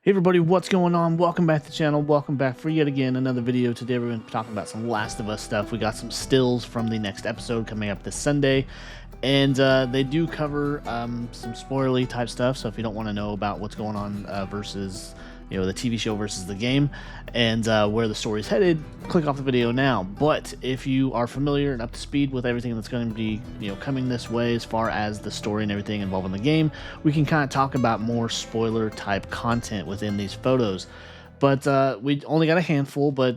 Hey everybody, what's going on? Welcome back to the channel. Welcome back for yet again another video. Today we're going to be talking about some Last of Us stuff. We got some stills from the next episode coming up this Sunday, and they do cover some spoilery type stuff. So if you don't want to know about what's going on versus the TV show versus the game and where the story's headed, click off the video now. But if you are familiar and up to speed with everything that's going to be coming this way as far as the story and everything involved in the game, we can kind of talk about more spoiler type content within these photos. But we only got a handful, but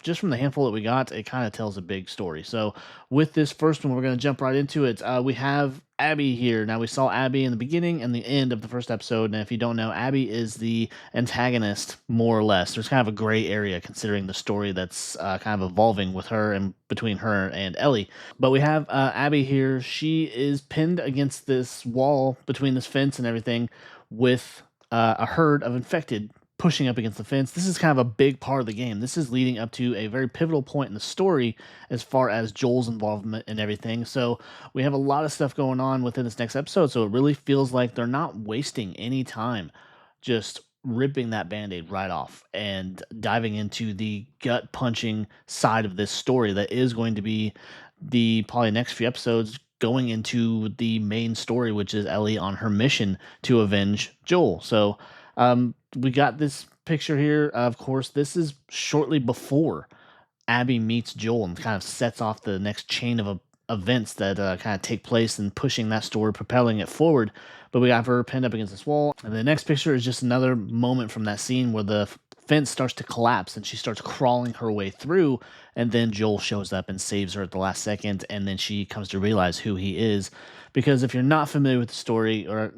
just from the handful that we got, it kind of tells a big story. So with this first one, we're going to jump right into it. We have Abby here. Now, we saw Abby in the beginning and the end of the first episode, and if you don't know, Abby is the antagonist, more or less. There's kind of a gray area considering the story that's kind of evolving with her and between her and Ellie. But we have Abby here. She is pinned against this wall between this fence and everything with a herd of infected pushing up against the fence. This is kind of a big part of the game. This is leading up to a very pivotal point in the story as far as Joel's involvement and everything. So we have a lot of stuff going on within this next episode. So it really feels like they're not wasting any time just ripping that band-aid right off and diving into the gut punching side of this story that is going to be the probably next few episodes going into the main story, which is Ellie on her mission to avenge Joel. So we got this picture here. Of course, this is shortly before Abby meets Joel and kind of sets off the next chain of events that kind of take place and pushing that story, propelling it forward. But we got her pinned up against this wall. And the next picture is just another moment from that scene where the fence starts to collapse and she starts crawling her way through. And then Joel shows up and saves her at the last second. And then she comes to realize who he is. Because if you're not familiar with the story, or,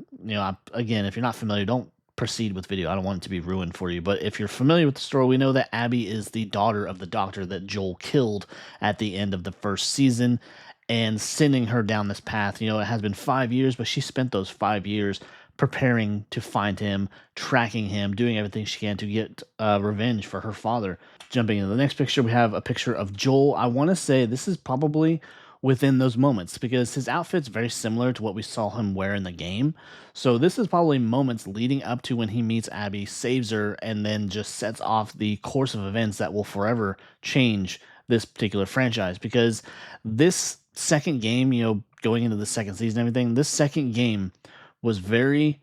again, if you're not familiar, don't proceed with video. I don't want it to be ruined for you. But if you're familiar with the story, we know that Abby is the daughter of the doctor that Joel killed at the end of the first season and sending her down this path. It has been 5 years, but she spent those 5 years preparing to find him, tracking him, doing everything she can to get revenge for her father. Jumping into the next picture, we have a picture of Joel. I want to say this is probably within those moments because his outfit's very similar to what we saw him wear in the game. So this is probably moments leading up to when he meets Abby, saves her, and then just sets off the course of events that will forever change this particular franchise. Because this second game, going into the second season and everything, this second game was very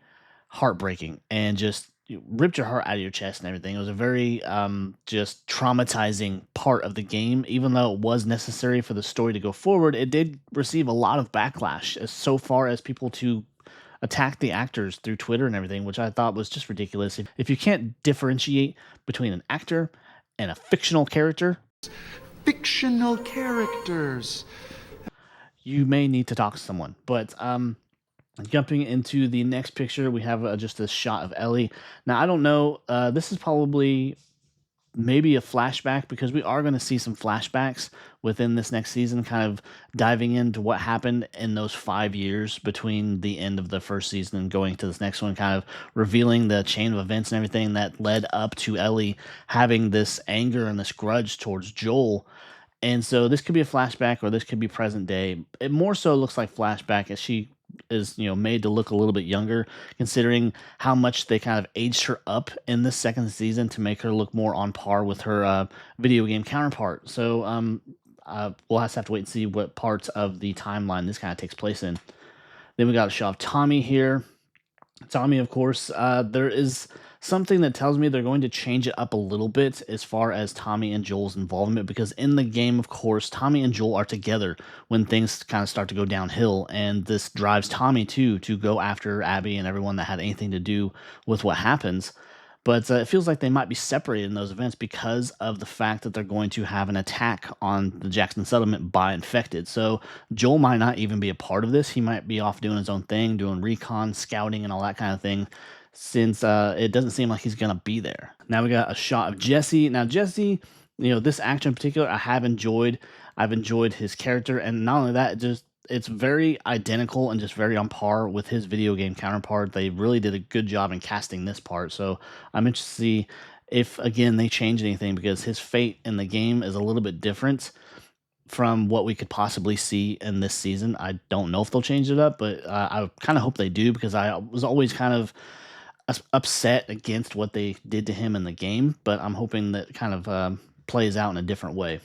heartbreaking and just ripped your heart out of your chest and everything. It was a very just traumatizing part of the game. Even though it was necessary for the story to go forward, it did receive a lot of backlash as so far as people to attack the actors through Twitter and everything, which I thought was just ridiculous. If you can't differentiate between an actor and a fictional character, fictional characters, you may need to talk to someone. But jumping into the next picture, we have just a shot of Ellie. Now, I don't know. This is probably maybe a flashback because we are going to see some flashbacks within this next season, kind of diving into what happened in those 5 years between the end of the first season and going to this next one, kind of revealing the chain of events and everything that led up to Ellie having this anger and this grudge towards Joel. And so this could be a flashback or this could be present day. It more so looks like flashback as she is made to look a little bit younger, considering how much they kind of aged her up in this second season to make her look more on par with her video game counterpart. So we'll have to wait and see what parts of the timeline this kind of takes place in. Then we got a shot of Tommy here. Tommy, of course, there is something that tells me they're going to change it up a little bit as far as Tommy and Joel's involvement, because in the game, of course, Tommy and Joel are together when things kind of start to go downhill, and this drives Tommy too to go after Abby and everyone that had anything to do with what happens. But it feels like they might be separated in those events because of the fact that they're going to have an attack on the Jackson settlement by infected. So Joel might not even be a part of this. He might be off doing his own thing, doing recon, scouting, and all that kind of thing, since it doesn't seem like he's going to be there. Now we got a shot of Jesse. Now Jesse, this actor in particular, I have enjoyed. I've enjoyed his character, and not only that, it's very identical and just very on par with his video game counterpart. They really did a good job in casting this part. So I'm interested to see if, again, they change anything, because his fate in the game is a little bit different from what we could possibly see in this season. I don't know if they'll change it up, but I kind of hope they do, because I was always kind of upset against what they did to him in the game, but I'm hoping that kind of plays out in a different way.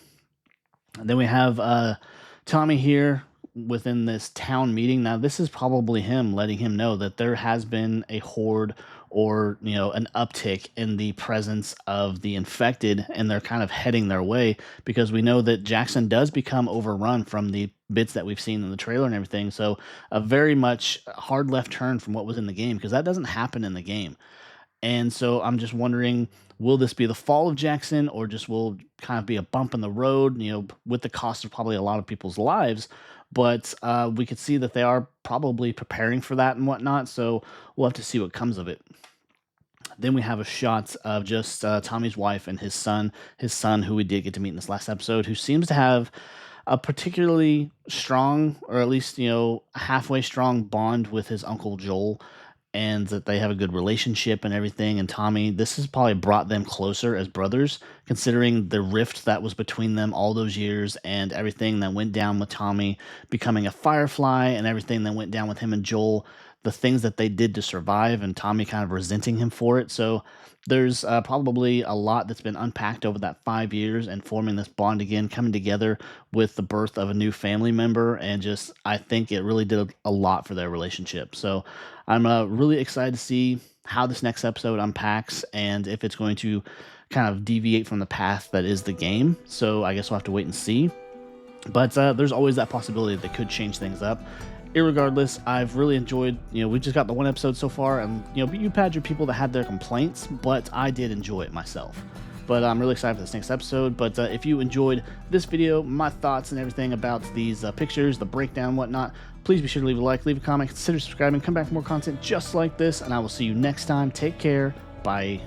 And then we have Tommy here within this town meeting. Now, this is probably him letting him know that there has been a horde or, an uptick in the presence of the infected, and they're kind of heading their way because we know that Jackson does become overrun from the bits that we've seen in the trailer and everything. So, a very much hard left turn from what was in the game because that doesn't happen in the game. And so I'm just wondering, will this be the fall of Jackson or just will kind of be a bump in the road, with the cost of probably a lot of people's lives? But we could see that they are probably preparing for that and whatnot. So we'll have to see what comes of it. Then we have a shot of just Tommy's wife and his son, who we did get to meet in this last episode, who seems to have a particularly strong, or at least, halfway strong bond with his uncle Joel, and that they have a good relationship and everything. And Tommy, this has probably brought them closer as brothers, considering the rift that was between them all those years and everything that went down with Tommy becoming a Firefly and everything that went down with him and Joel, the things that they did to survive, and Tommy kind of resenting him for it. So there's probably a lot that's been unpacked over that 5 years and forming this bond again, coming together with the birth of a new family member. And just, I think it really did a lot for their relationship. So I'm really excited to see how this next episode unpacks and if it's going to kind of deviate from the path that is the game. So I guess we'll have to wait and see. But there's always that possibility that they could change things up. Irregardless, I've really enjoyed, we just got the one episode so far, and, you've had your people that had their complaints, but I did enjoy it myself. But I'm really excited for this next episode. But if you enjoyed this video, my thoughts and everything about these pictures, the breakdown, whatnot, please be sure to leave a like, leave a comment, consider subscribing, come back for more content just like this, and I will see you next time. Take care. Bye.